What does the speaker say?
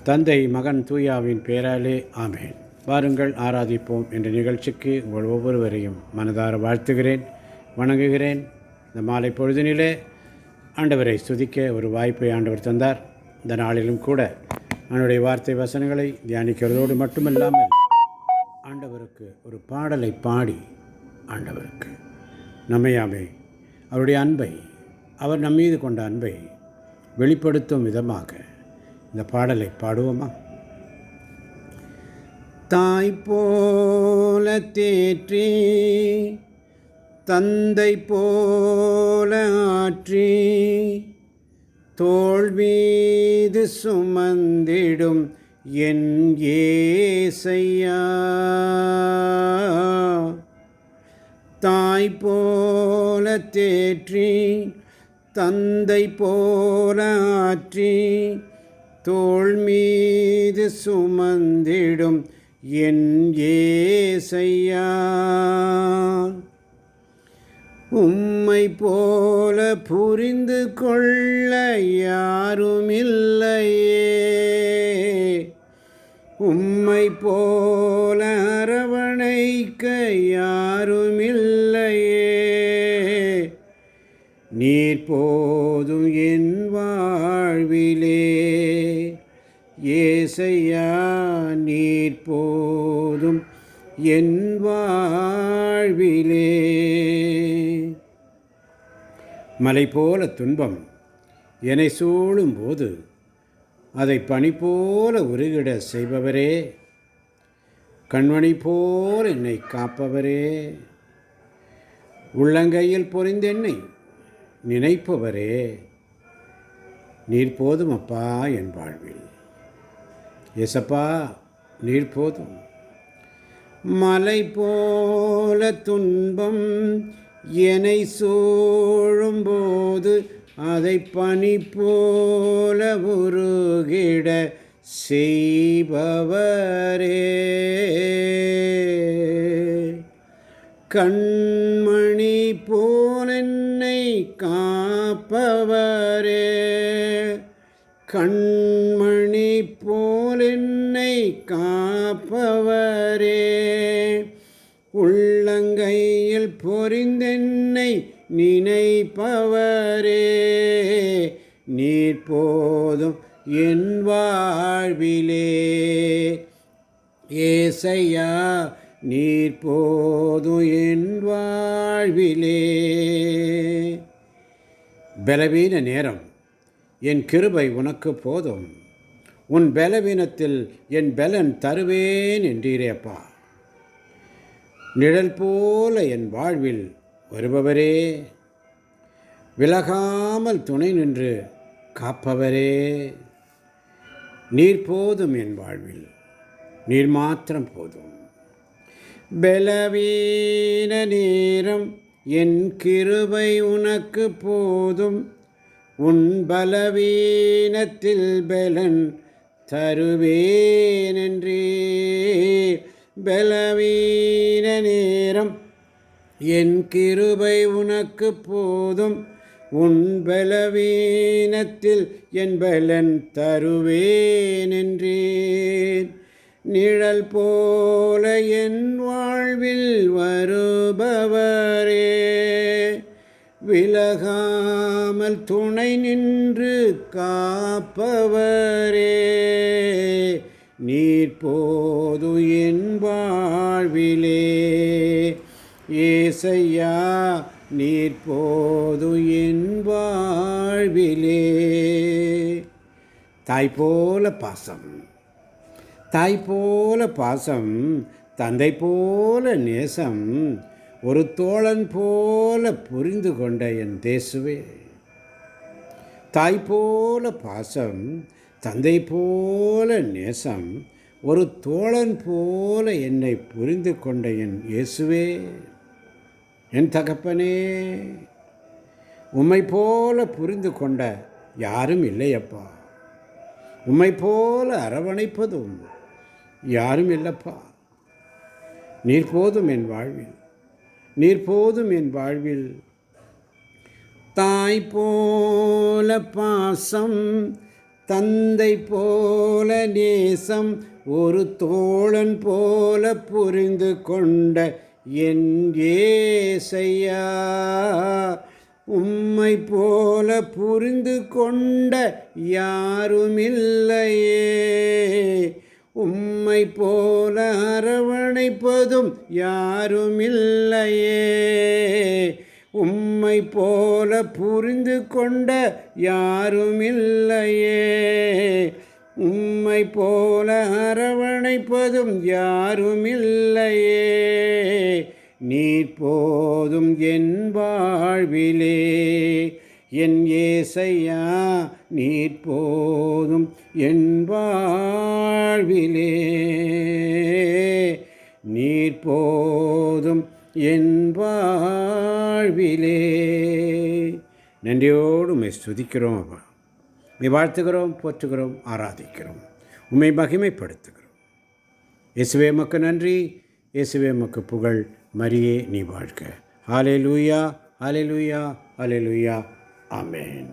தந்தை மகன் தூயாவின் பேராலே ஆமேன். வாருங்கள் ஆராதிப்போம் என்ற நிகழ்ச்சிக்கு உங்கள் ஒவ்வொருவரையும் மனதார வாழ்த்துகிறேன், வணங்குகிறேன். இந்த மாலை பொழுதினிலே ஆண்டவரை ஸ்துதிக்க ஒரு வாய்ப்பை ஆண்டவர் தந்தார். இந்த நாளிலும் கூட அவனுடைய வார்த்தை வசனங்களை தியானிக்கிறதோடு மட்டுமில்லாமல் ஆண்டவருக்கு ஒரு பாடலை பாடி ஆண்டவருக்கு நம்மையாமே அவருடைய அன்பை, அவர் நம்மீது கொண்ட அன்பை வெளிப்படுத்தும் விதமாக இந்த பாடலை பாடுவோமா? தாய் போல தேற்றி, தந்தை போல ஆற்றி, தோள் மீது சுமந்திடும் என் ஏசையா. தாய் போல தேற்றி, தந்தை போல ஆற்றி, தோள் மீது சுமந்திடும் என் ஏசையா. உம்மை போல புரிந்து கொள்ள யாருமில்லையே, உம்மை போல அரவணைக்க யாருமில்லையே. நீர் போதும் என் வாழ்விலே ஏசையா, நீர் போதும் என் வாழ்விலே. மலை போல துன்பம் என்னை சூழும் போது அதை பனி போல உருகிட செய்பவரே, கண்மணி போல் என்னை காப்பவரே, உள்ளங்கையில் பொறிந்தென்னை நினைப்பவரே, நீர் போதும் அப்பா என் வாழ்வில். ஏசப்பா நீர் போதும். மலை போல துன்பம் என்னை சூழும்போது அதை பனி போல உருகிட செய்பவரே, கண்மணி போல் என்னை காப்பவரே, கண்மணி போல் என்னை காப்பவரே, உள்ளங்கையில் பொறிந்தென்னை நினைப்பவரே, நீர் போதும் என் வாழ்விலே. ஏசையா நீர் போதும் என் வாழ்விலே. பலவீன நேரம் என் கிருபை உனக்கு போதும், உன் பலவீனத்தில் என் பலன் தருவேன் என்றீரேப்பா. நிழல் போல என் வாழ்வில் வருபவரே, விலகாமல் துணை நின்று காப்பவரே, நீர் போதும் என் வாழ்வில், நீர் மாத்திரம் போதும். பலவீன நேரம் என் கிருபை உனக்கு போதும், உன் பலவீனத்தில் பலன் தருவேன் என்றே. பலவீன நேரம் என் கிருபை உனக்கு போதும், உன் பலவீனத்தில் என் பலன் தருவேன் என்றேன். நிழல் போல என் வாழ்வில் வருபவரே, விலகாமல் துணை நின்று காப்பவரே, நீர் போதும் என் வாழ்விலே. ஏசையா நீர் போதும் என் வாழ்விலே. தாய் போல பாசம், தாய் போல பாசம், தந்தை போல நேசம், ஒரு தோழன் போல புரிந்து கொண்ட என் தேசுவே. தாய் போல பாசம், தந்தை போல நேசம், ஒரு தோழன் போல என்னை புரிந்து கொண்ட என் இயேசுவே. என் தகப்பனே, உம்மை போல புரிந்து கொண்ட யாரும் இல்லையப்பா, உம்மை போல அரவணைப்பதும் யாரும் இல்லப்பா. நீர் போதும் என் வாழ்வில், நீர் போதும் என் வாழ்வில். தாய் போல பாசம், தந்தை போல நேசம் ஒரு தோழன் போல புரிந்து கொண்ட என் ஏசையா, உம்மை போல புரிந்து கொண்ட யாருமில்லையே. உம்மை போல அரவணைப்பதும் யாருமில்லையே. உம்மை போல புரிந்து கொண்ட யாருமில்லையே. உம்மை போல அரவணைப்பதும் யாருமில்லையே. நீர் போதும் என் வாழ்விலே என் ஏசையா, நீர் போதும் என் வாழ்விலே. நீர் போதும் என் வாழ்விலே. நன்றியோடு உம்மை ஸ்துதிக்கிறோம் அப்பா. உம்மை வாழ்த்துகிறோம், போற்றுகிறோம், ஆராதிக்கிறோம், உம்மை மகிமைப்படுத்துகிறோம். இயேசுவே உமக்கு நன்றி, இயேசுவே உமக்கு புகழ். மரியே நீ வாழ்க. ஹல்லேலூயா, ஹல்லேலூயா, ஹல்லேலூயா. ஆமென்.